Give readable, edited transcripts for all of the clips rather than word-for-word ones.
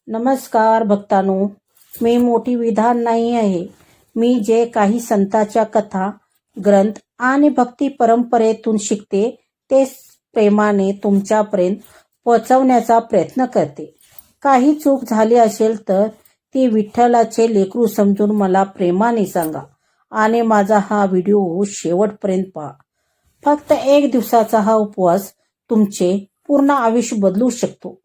नमस्कार भक्तांनो, मी मोठी विधान नाही आहे. मी जे काही संतांच्या कथा, ग्रंथ आणि भक्ती परंपरेतून शिकते ते प्रेमाने तुमच्यापर्यंत पोहोचवण्याचा प्रयत्न करते. काही चूक झाली असेल तर ती विठ्ठलाचे लेकरू समजून मला प्रेमाने सांगा आणि माझा हा व्हिडिओ शेवटपर्यंत पहा. फक्त 1 दिवसाचा हा उपवास तुमचे पूर्ण आयुष्य बदलू शकतो.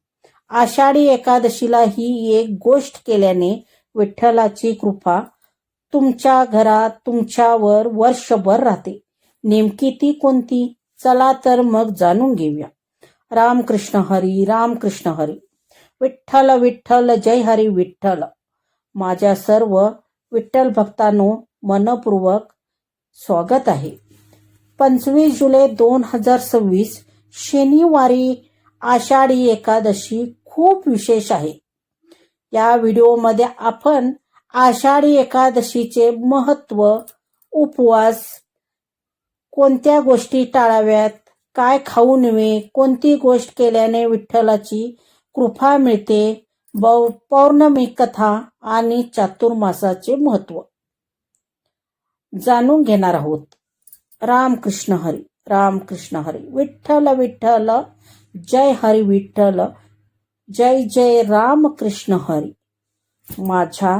आषाढी एकादशीला ही एक गोष्ट केल्याने विठ्ठलाची कृपा तुमच्या घरात तुमच्यावर वर्षभर राहते. नेमकी ती कोणती? चला तर मग जाणून घेऊया. रामकृष्ण हरी, रामकृष्ण हरी. विठ्ठल विठ्ठल, जय हरी विठ्ठल. माझ्या सर्व विठ्ठल भक्तांनो मनपूर्वक स्वागत आहे. 25 जुलै 2026 शनिवारी आषाढी एकादशी खूप विशेष आहे. या व्हिडिओमध्ये आपण आषाढी एकादशीचे महत्त्व, उपवास, कोणत्या गोष्टी टाळाव्यात, काय खाऊ नये, कोणती गोष्ट केल्याने विठ्ठलाची कृपा मिळते, पौर्णिमा कथा आणि चातुर्मासाचे महत्त्व जाणून घेणार आहोत. रामकृष्ण हरी, रामकृष्ण हरी. विठ्ठल विठ्ठल, जय हरी विठ्ठल, जय जय रामकृष्ण हरी. माझ्या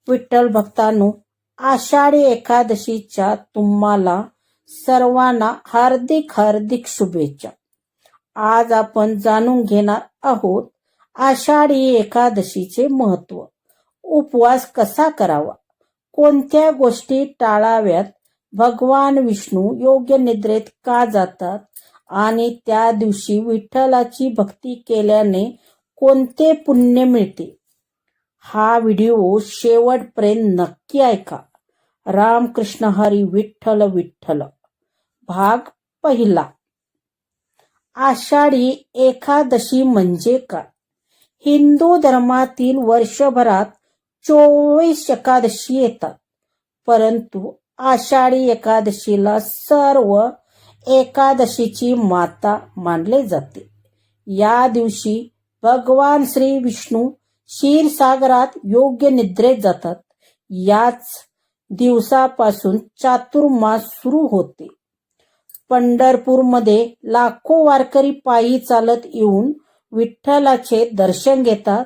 विठ्ठल भक्तांनो, आषाढी एकादशीच्या तुम्हाला सर्वांना हार्दिक हार्दिक शुभेच्छा. आज आपण जाणून घेणार आहोत आषाढी एकादशीचे महत्त्व, उपवास कसा करावा, कोणत्या गोष्टी टाळाव्यात, भगवान विष्णू योग्य निद्रेत का जातात आणि त्या दिवशी विठ्ठलाची भक्ती केल्याने कोणते पुण्य मिळते. हा व्हिडिओ शेवटपर्यंत नक्की ऐका. रामकृष्ण हरी, विठ्ठल विठ्ठल. भाग पहिला. आषाढी एकादशी म्हणजे काय? हिंदू धर्मातील वर्षभरात 24 एकादशी येतात, परंतु आषाढी एकादशीला सर्व एकादशीची माता मानले जाते. या दिवशी भगवान श्री विष्णू क्षीरसागरात योग्य निद्रेत जातात. याच दिवसापासून चातुर्मास सुरू होते. पंढरपूरमध्ये लाखो वारकरी पायी चालत येऊन विठ्ठलाचे दर्शन घेतात.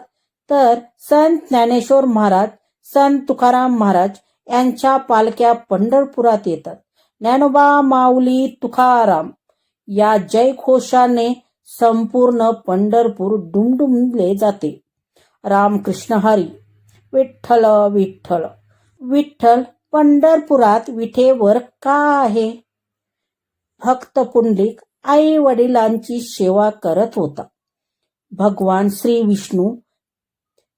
तर संत ज्ञानेश्वर महाराज, संत तुकाराम महाराज यांच्या पालख्या पंढरपुरात येतात. ज्ञानोबा, माऊली, तुकाराम या जयघोषाने संपूर्ण पंढरपूर दुमदुमले जाते. रामकृष्ण हरी. विठ्ठल विठ्ठल. विठ्ठल पंढरपुरात विठेवर का आहे? भक्त पुंडलिक आई वडिलांची सेवा करत होता. भगवान श्री विष्णू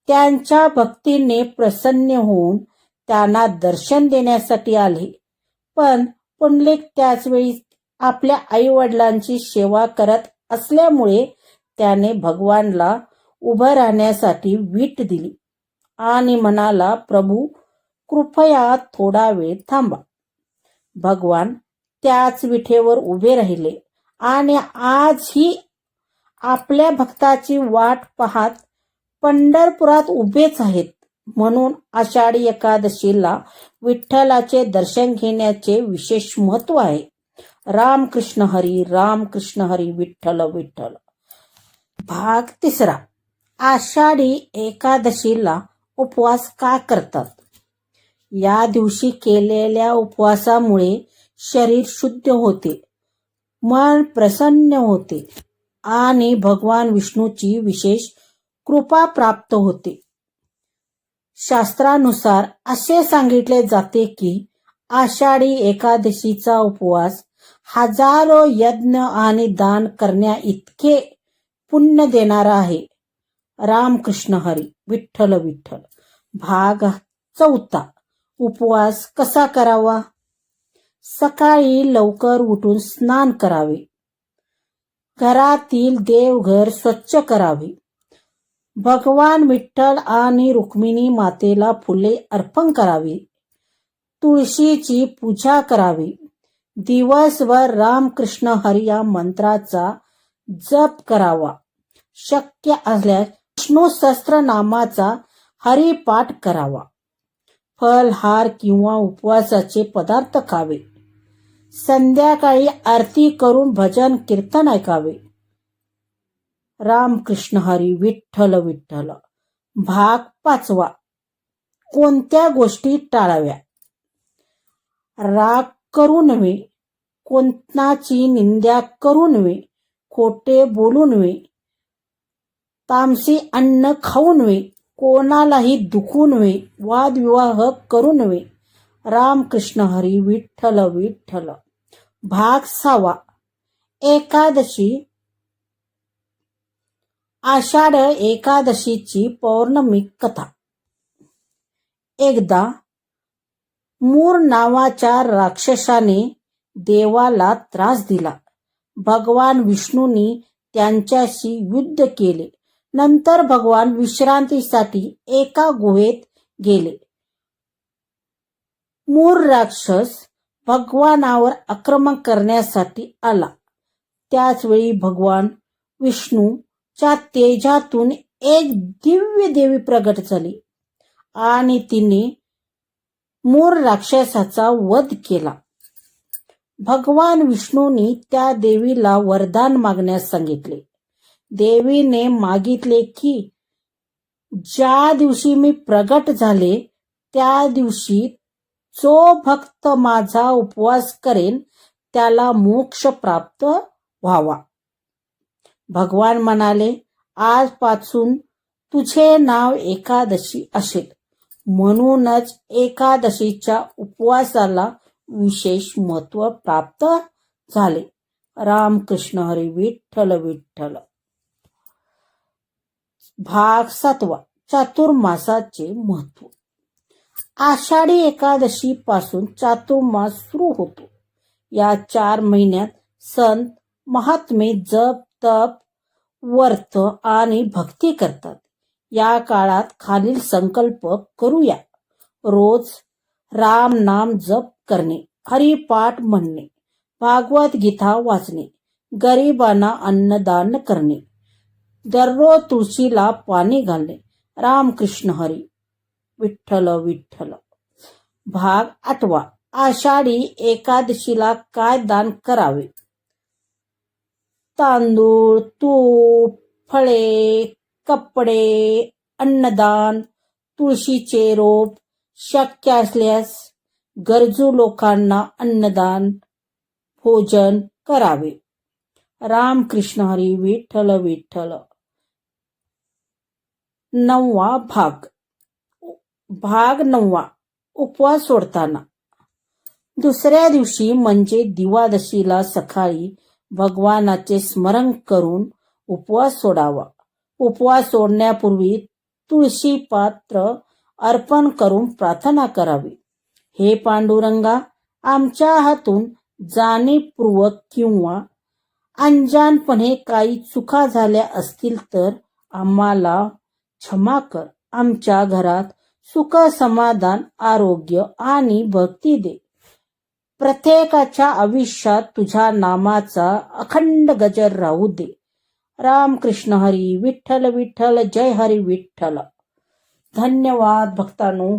त्यांच्या भक्तीने प्रसन्न होऊन त्यांना दर्शन देण्यासाठी आले. पण पुंडलिक त्याचवेळी आपल्या आई वडिलांची सेवा करत असल्यामुळे त्याने भगवानला उभं राहण्यासाठी वीट दिली आणि म्हणाला, प्रभू कृपया थोडा वेळ थांबा. भगवान त्याच विठेवर उभे राहिले आणि आजही आपल्या भक्ताची वाट पाहत पंढरपुरात उभेच आहेत. म्हणून आषाढी एकादशीला विठ्ठलाचे दर्शन घेण्याचे विशेष महत्त्व आहे. रामकृष्ण हरी, रामकृष्ण हरी. विठ्ठल विठ्ठल. भाग तिसरा. आषाढी एकादशीला उपवास का करतात? या दिवशी केलेल्या उपवासामुळे शरीर शुद्ध होते, मन प्रसन्न होते आणि भगवान विष्णूची विशेष कृपा प्राप्त होते. शास्त्रानुसार असे सांगितले जाते की आषाढी एकादशीचा उपवास हजारो यज्ञ आणि दान करण्या इतके पुण्य देणारा आहे. रामकृष्ण हरी. विठ्ठल विठ्ठल. भाग चौथा. उपवास कसा करावा? सकाळी लवकर उठून स्नान करावे. घरातील देवघर स्वच्छ करावे. भगवान विठ्ठल आणि रुक्मिणी मातेला फुले अर्पण करावी. तुळशीची पूजा करावी. दिवसभर रामकृष्ण हरी या मंत्राचा जप करावा. शक्य असल्यास विष्णू सहस्त्रनामाचा हरिपाठ करावा. फल, हार किंवा उपवासाचे पदार्थ खावे. संध्याकाळी आरती करून भजन कीर्तन ऐकावे. रामकृष्ण हरी विठ्ठल विठ्ठल. भाग 5. कोणत्या गोष्टी टाळाव्या? राग करू नये, कोणाची निंदा करू नये, खोटे बोलू नये, तामसी अन्न खाऊ नये, कोणालाही दुखवू नये, वादविवाह करू नये. रामकृष्ण हरी विठ्ठल विठ्ठल. भाग 6. एकादशी. आषाढ एकादशीची पौर्णमिक कथा. एकदा मूर नावाच्या राक्षसाने देवाला त्रास दिला. भगवान विष्णूंनी त्यांच्याशी युद्ध केले. नंतर भगवान विश्रांतीसाठी एका गुहेत गेले. मूर राक्षस भगवानावर आक्रमण करण्यासाठी आला. त्याचवेळी भगवान विष्णूच्या तेजातून एक दिव्य देवी प्रगट झाली आणि तिने मूर राक्षसाचा वध केला. भगवान विष्णूंनी त्या देवीला वरदान मागण्यास सांगितले. देवीने मागितले की ज्या दिवशी मी प्रगट झाले त्या दिवशी जो भक्त माझा उपवास करेन त्याला मोक्ष प्राप्त व्हावा. भगवान म्हणाले, आजपासून तुझे नाव एकादशी असेल. म्हणूनच एकादशीच्या उपवासाला विशेष महत्त्व प्राप्त झाले. रामकृष्ण हरी विठ्ठल विठ्ठल. भाग 7. चातुर्मासाचे महत्त्व. आषाढी एकादशी पासून चातुर्मास सुरू होतो. या 4 महिन्यात संत महात्मे जप, तप, व्रत आणि भक्ती करतात. या काळात खालील संकल्प करूया. रोज राम नाम जप करणे, हरिपाठ म्हणणे, भागवत गीता वाचणे, गरिबांना अन्नदान करणे, दररोज तुळशीला पाणी घालणे. रामकृष्ण हरी विठ्ठल विठ्ठल. भाग 8. आषाढी एकादशीला काय दान करावे? तांदूळ, तूप, फळे, कपडे, अन्नदान, तुळशीचे रोप, शक्य असल्यास गरजू लोकांना अन्नदान, भोजन करावे. रामकृष्ण हरी विठ्ठल विठ्ठल. 9. भाग. भाग 9. उपवास सोडताना. दुसऱ्या दिवशी म्हणजे दिवादशीला सकाळी भगवानाचे स्मरण करून उपवास सोडावा. उपवास सोडण्यापूर्वी तुळशी पात्र अर्पण करून प्रार्थना करावी. हे पांडुरंगा, आमच्या हातून जाणीवपूर्वक किंवा अनजाणपणे काही चुका झाल्या असतील तर आम्हाला क्षमा कर. आमच्या घरात सुख, समाधान, आरोग्य आणि भक्ती दे. प्रत्येकाच्या आयुष्यात तुझ्या नामाचा अखंड गजर राहू दे. रामकृष्ण हरी विठ्ठल विठ्ठल. जय हरी विठ्ठल. धन्यवाद भक्तांनो.